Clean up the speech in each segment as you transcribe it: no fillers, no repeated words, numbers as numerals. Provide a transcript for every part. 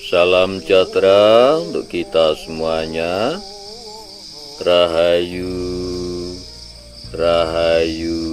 Salam sejahtera untuk kita semuanya. Rahayu, Rahayu,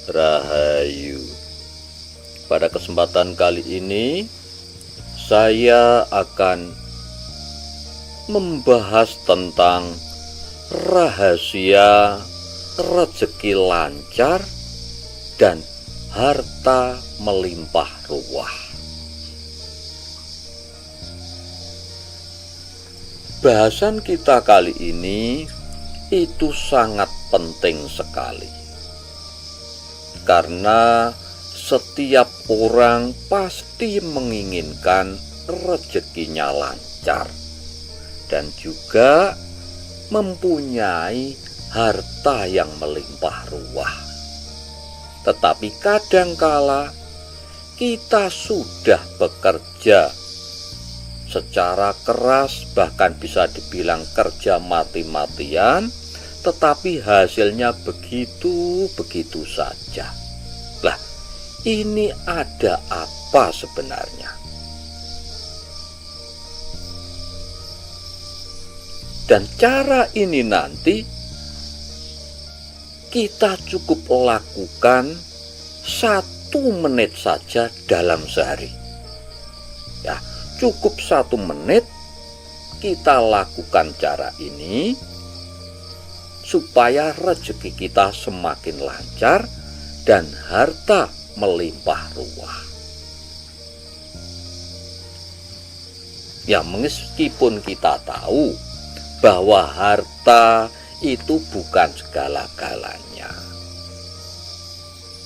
Rahayu. Pada kesempatan kali ini saya akan membahas tentang rahasia rezeki lancar dan harta melimpah ruah. Bahasan kita kali ini itu sangat penting sekali, karena setiap orang pasti menginginkan rezekinya lancar dan juga mempunyai harta yang melimpah ruah. Tetapi kadangkala kita sudah bekerja secara keras, bahkan bisa dibilang kerja mati-matian, tetapi hasilnya begitu-begitu saja. Lah, ini ada apa sebenarnya? Dan cara ini nanti kita cukup lakukan 1 menit saja dalam sehari. Ya, cukup 1 menit kita lakukan cara ini supaya rezeki kita semakin lancar dan harta melimpah ruah. Ya, meskipun kita tahu bahwa harta itu bukan segala-galanya,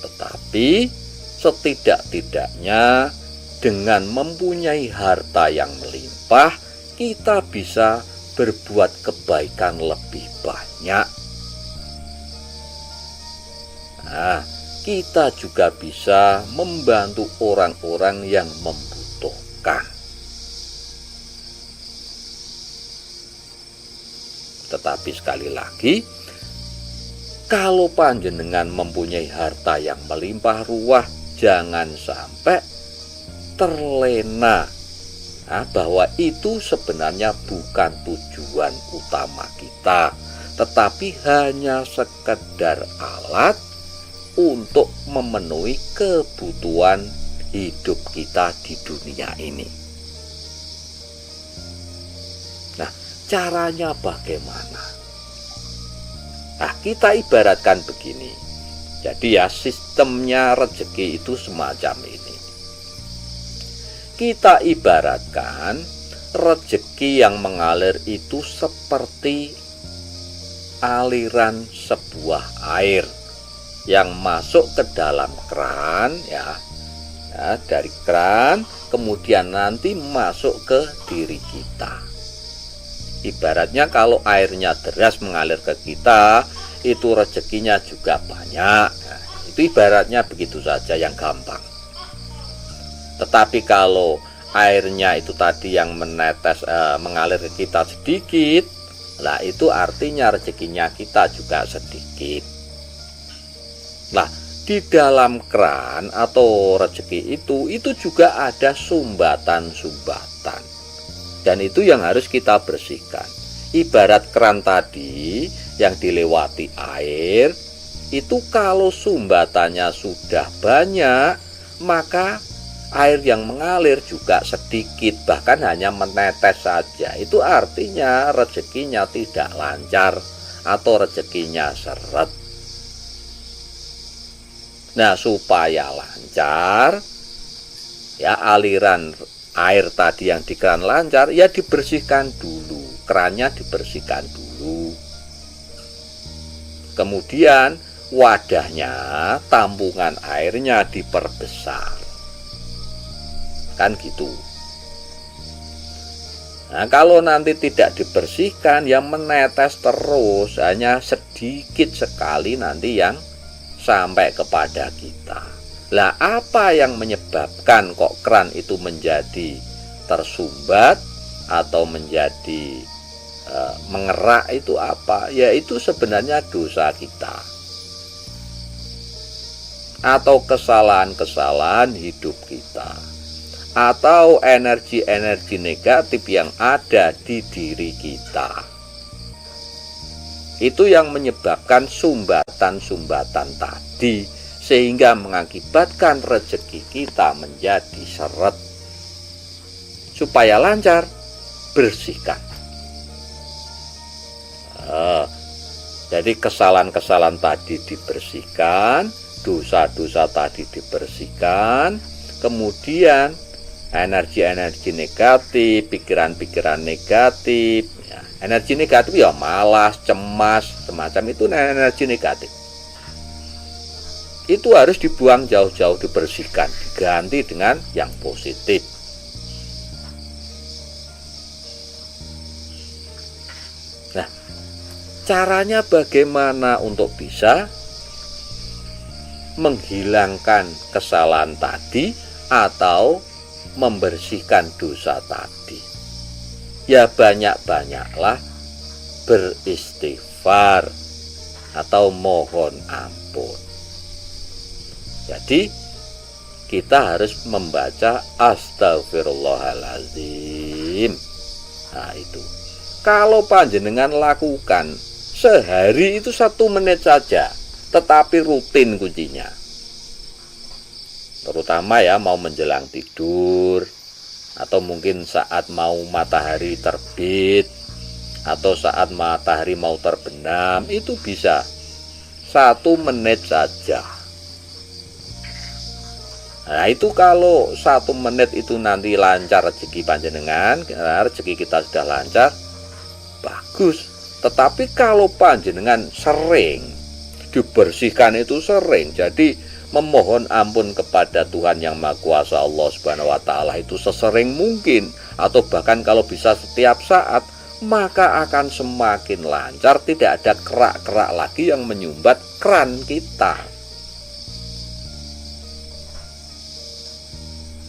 tetapi setidak-tidaknya dengan mempunyai harta yang melimpah, kita bisa berbuat kebaikan lebih banyak. Nah, kita juga bisa membantu orang-orang yang membutuhkan. Tetapi sekali lagi, kalau panjenengan mempunyai harta yang melimpah ruah, jangan sampai terlena bahwa itu sebenarnya bukan tujuan utama kita, tetapi hanya sekedar alat untuk memenuhi kebutuhan hidup kita di dunia ini. Nah, caranya bagaimana? Nah, kita ibaratkan begini. Jadi ya, sistemnya rezeki itu semacam ini. Kita ibaratkan rezeki yang mengalir itu seperti aliran sebuah air yang masuk ke dalam keran, ya, dari keran kemudian nanti masuk ke diri kita. Ibaratnya kalau airnya deras mengalir ke kita, itu rezekinya juga banyak. Nah, itu ibaratnya begitu saja yang gampang. Tetapi kalau airnya itu tadi yang menetes mengalir ke kita sedikit, lah itu artinya rezekinya kita juga sedikit. Nah, di dalam keran atau rezeki itu juga ada sumbatan-sumbatan, dan itu yang harus kita bersihkan. Ibarat keran tadi yang dilewati air, itu kalau sumbatannya sudah banyak, maka air yang mengalir juga sedikit, bahkan hanya menetes saja. Itu artinya rezekinya tidak lancar atau rezekinya seret. Nah, supaya lancar, ya, aliran air tadi yang di keran lancar, ya dibersihkan dulu, kerannya dibersihkan dulu. Kemudian wadahnya, tampungan airnya diperbesar. Kan gitu. Nah, kalau nanti tidak dibersihkan, yang menetes terus, hanya sedikit sekali nanti yang sampai kepada kita. Lah, apa yang menyebabkan kok keran itu menjadi tersumbat atau menjadi mengerak itu apa? Yaitu sebenarnya dosa kita atau kesalahan-kesalahan hidup kita. atau energi-energi negatif yang ada di diri kita. Itu yang menyebabkan sumbatan-sumbatan tadi, sehingga mengakibatkan rezeki kita menjadi seret. Supaya lancar, bersihkan. Jadi kesalahan-kesalahan tadi dibersihkan, dosa-dosa tadi dibersihkan, kemudian energi-energi negatif, pikiran-pikiran negatif, ya, energi negatif ya malas, cemas, semacam itu energi negatif. Itu harus dibuang jauh-jauh, dibersihkan, diganti dengan yang positif. Nah, caranya bagaimana untuk bisa menghilangkan kesalahan tadi atau membersihkan dosa tadi? Ya banyak-banyaklah beristighfar atau mohon ampun. Jadi kita harus membaca astagfirullahaladzim. Nah itu, kalau panjenengan lakukan sehari itu 1 menit saja, tetapi rutin kuncinya. Terutama ya mau menjelang tidur, atau mungkin saat mau matahari terbit, atau saat matahari mau terbenam, itu bisa 1 menit saja. Nah itu kalau 1 menit itu nanti lancar rezeki panjenengan, rezeki kita sudah lancar, bagus. Tetapi kalau panjenengan sering, dibersihkan itu sering, jadi memohon ampun kepada Tuhan Yang Maha Kuasa Allah Subhanahu wa Ta'ala itu sesering mungkin, atau bahkan kalau bisa setiap saat, maka akan semakin lancar, tidak ada kerak-kerak lagi yang menyumbat keran kita.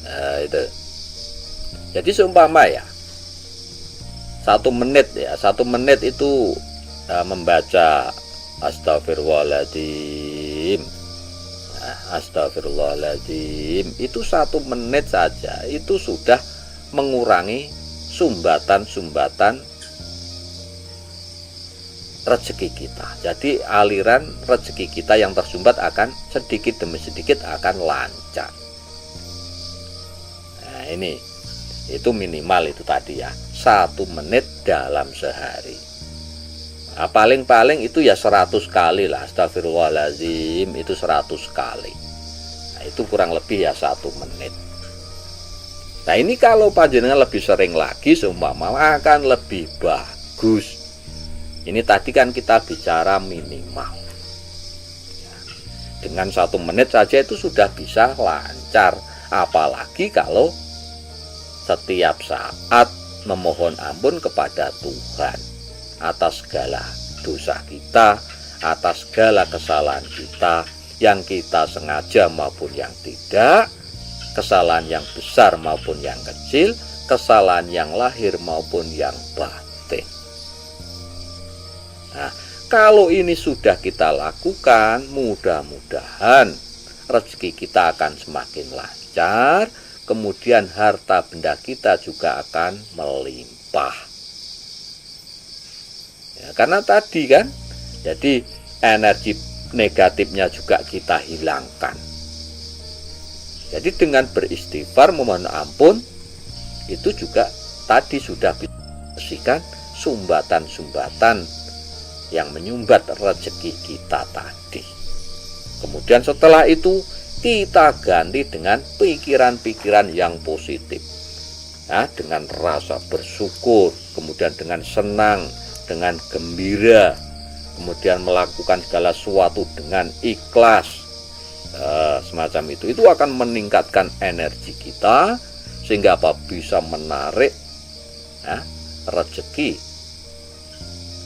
Nah, itu. Jadi seumpama ya 1 menit ya, 1 menit itu membaca astagfirullahaladzim. Astagfirullahaladzim itu 1 menit saja, itu sudah mengurangi sumbatan-sumbatan rezeki kita. Jadi aliran rezeki kita yang tersumbat akan sedikit demi sedikit akan lancar. Nah ini, itu minimal itu tadi ya, 1 menit dalam sehari. Nah, paling-paling itu ya 100 kali lah, astagfirullahaladzim itu 100 kali. Nah itu kurang lebih ya 1 menit. Nah ini kalau panjenengan lebih sering lagi seumpama akan lebih bagus. Ini tadi kan kita bicara minimal ya, dengan 1 menit saja itu sudah bisa lancar. Apalagi kalau setiap saat memohon ampun kepada Tuhan atas segala dosa kita, atas segala kesalahan kita, yang kita sengaja maupun yang tidak, kesalahan yang besar maupun yang kecil, kesalahan yang lahir maupun yang batin. Nah, kalau ini sudah kita lakukan, mudah-mudahan rezeki kita akan semakin lancar, kemudian harta benda kita juga akan melimpah. Ya, karena tadi kan, jadi energi negatifnya juga kita hilangkan. Jadi dengan beristighfar memohon ampun, itu juga tadi sudah bersihkan sumbatan-sumbatan yang menyumbat rezeki kita tadi. Kemudian setelah itu kita ganti dengan pikiran-pikiran yang positif, nah, dengan rasa bersyukur, kemudian dengan senang, dengan gembira, kemudian melakukan segala sesuatu dengan ikhlas, semacam itu akan meningkatkan energi kita sehingga apa bisa menarik rezeki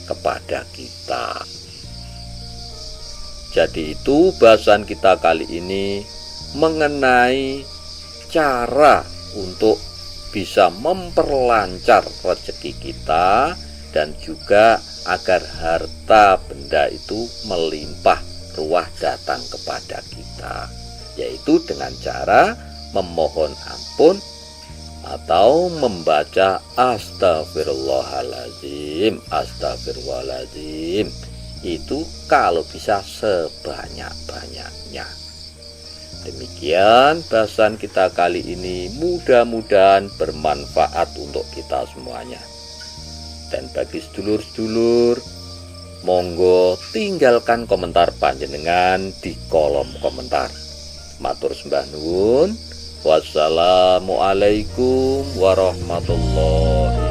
kepada kita. Jadi itu bahasan kita kali ini mengenai cara untuk bisa memperlancar rezeki kita dan juga agar harta benda itu melimpah ruah datang kepada kita, yaitu dengan cara memohon ampun atau membaca astagfirullahaladzim, astagfirullahaladzim. Itu kalau bisa sebanyak-banyaknya. Demikian bahasan kita kali ini, mudah-mudahan bermanfaat untuk kita semuanya. Dan bagi sedulur-sedulur, monggo tinggalkan komentar panjenengan di kolom komentar. Matur sembah nuwun. Wassalamualaikum warahmatullahi